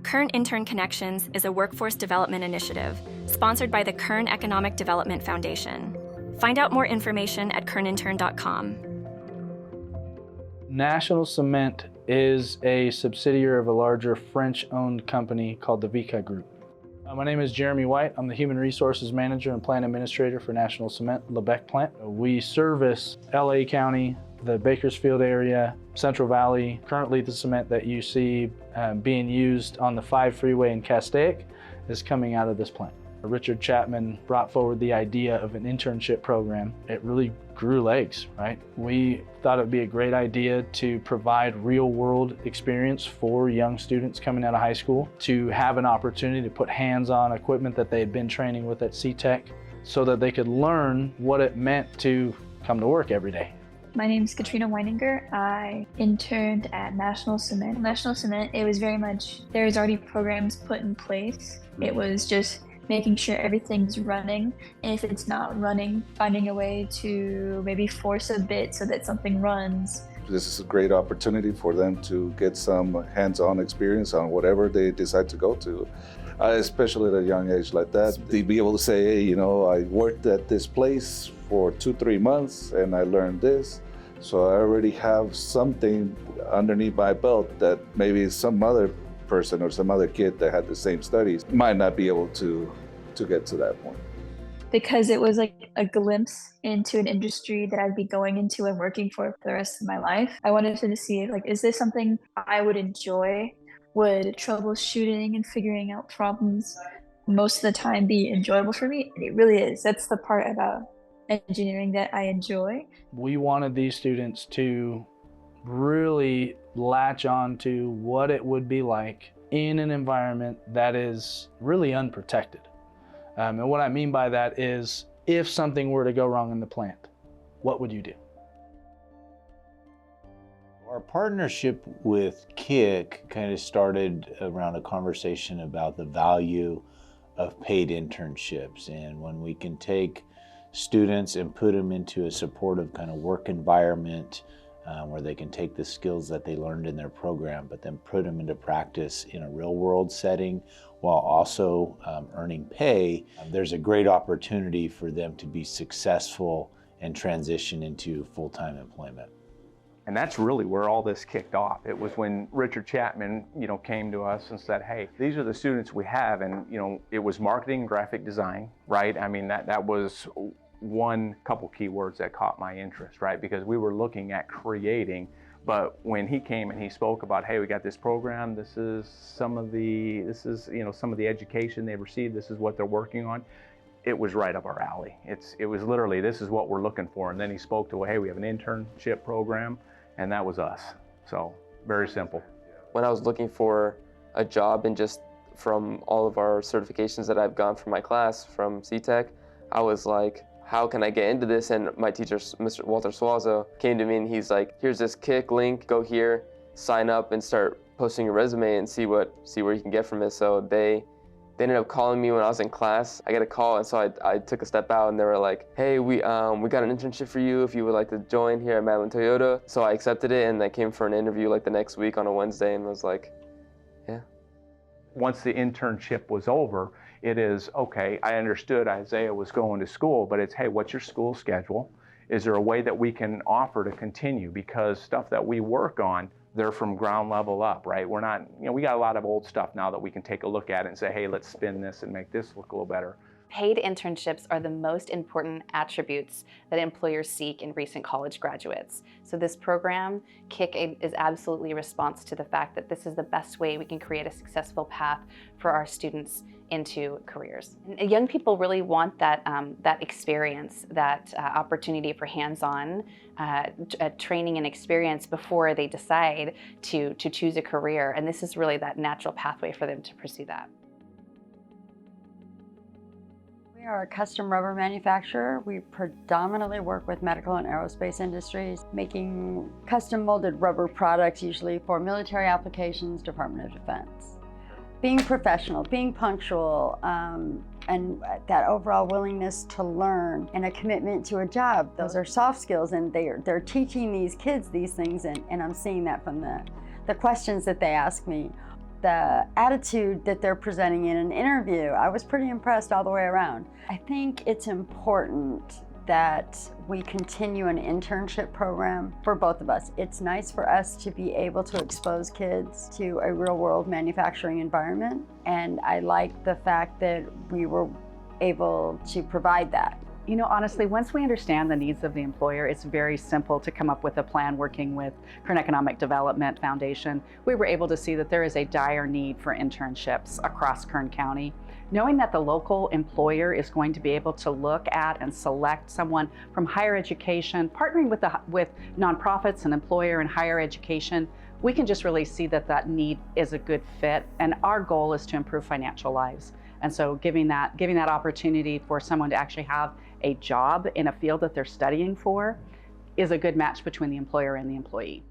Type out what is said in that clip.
Kern Intern Connections is a workforce development initiative sponsored by the Kern Economic Development Foundation. Find out more information at kernintern.com. National Cement is a subsidiary of a larger French-owned company called the Vica Group. My name is Jeremy White. I'm the Human Resources Manager and Plant Administrator for National Cement Lebec plant. We service LA County, the Bakersfield area, Central Valley. Currently, the cement that you see being used on the 5 freeway in Castaic is coming out of this plant. Richard Chapman brought forward the idea of an internship program. It really grew legs, right? We thought it'd be a great idea to provide real-world experience for young students coming out of high school, to have an opportunity to put hands on equipment that they had been training with at CTEC so that they could learn what it meant to come to work every day. My name is Katrina Weininger. I interned at National Cement. National Cement, it was very much, there's already programs put in place. It was just making sure everything's running. And if it's not running, finding a way to maybe force a bit so that something runs. This is a great opportunity for them to get some hands-on experience on whatever they decide to go to. Especially at a young age like that, they'd be able to say, hey, you know, I worked at this place for 2-3 months and I learned this. So I already have something underneath my belt that maybe some other person or some other kid that had the same studies might not be able to get to that point. Because it was like a glimpse into an industry that I'd be going into and working for the rest of my life. I wanted to see, like, is this something I would enjoy? Would troubleshooting and figuring out problems most of the time be enjoyable for me? And it really is. That's the part about engineering that I enjoy. We wanted these students to really latch on to what it would be like in an environment that is really unprotected. And what I mean by that is, if something were to go wrong in the plant, what would you do? Our partnership with KIC kind of started around a conversation about the value of paid internships, and when we can take students and put them into a supportive kind of work environment where they can take the skills that they learned in their program, but then put them into practice in a real world setting while also earning pay, there's a great opportunity for them to be successful and transition into full-time employment. And that's really where all this kicked off. It was when Richard Chapman, came to us and said, hey, these are the students we have. And, it was marketing, graphic design, right? I mean, that was one couple keywords that caught my interest, right? Because we were looking at creating, but when he came and he spoke about, hey, we got this program, this is some of the education they received, this is what they're working on. It was right up our alley. It was literally, this is what we're looking for. And then he spoke to, hey, we have an internship program, and that was us. So very simple. When I was looking for a job, and just from all of our certifications that I've gone from my class from CTEC, I was like, how can I get into this? And my teacher, Mr. Walter Suazo, came to me and he's like, here's this KIC link, go here, sign up and start posting your resume and see where you can get from it. So they ended up calling me when I was in class. I got a call, and so I took a step out and they were like, hey, we got an internship for you if you would like to join here at Madeline Toyota. So I accepted it, and I came for an interview like the next week on a Wednesday and was like, yeah. Once the internship was over, it is, okay, I understood Isaiah was going to school, but it's, hey, what's your school schedule? Is there a way that we can offer to continue? Because stuff that we work on, they're from ground level up, right? We're not, we got a lot of old stuff now that we can take a look at and say, hey, let's spin this and make this look a little better. Paid internships are the most important attributes that employers seek in recent college graduates. So this program, KIC, is absolutely a response to the fact that this is the best way we can create a successful path for our students into careers. And young people really want that, that experience, that opportunity for hands-on training and experience before they decide to choose a career. And this is really that natural pathway for them to pursue that. We are a custom rubber manufacturer. We predominantly work with medical and aerospace industries, making custom molded rubber products, usually for military applications, Department of Defense. Being professional, being punctual, and that overall willingness to learn and a commitment to a job. Those are soft skills, and they're teaching these kids these things, and I'm seeing that from the questions that they ask me. the attitude that they're presenting in an interview. I was pretty impressed all the way around. I think it's important that we continue an internship program for both of us. It's nice for us to be able to expose kids to a real-world manufacturing environment, and I like the fact that we were able to provide that. You know, honestly, once we understand the needs of the employer, it's very simple to come up with a plan working with Kern Economic Development Foundation. We were able to see that there is a dire need for internships across Kern County. Knowing that the local employer is going to be able to look at and select someone from higher education, partnering with nonprofits and employer and higher education, we can just really see that that need is a good fit. And our goal is to improve financial lives. And so giving that opportunity for someone to actually have a job in a field that they're studying for is a good match between the employer and the employee.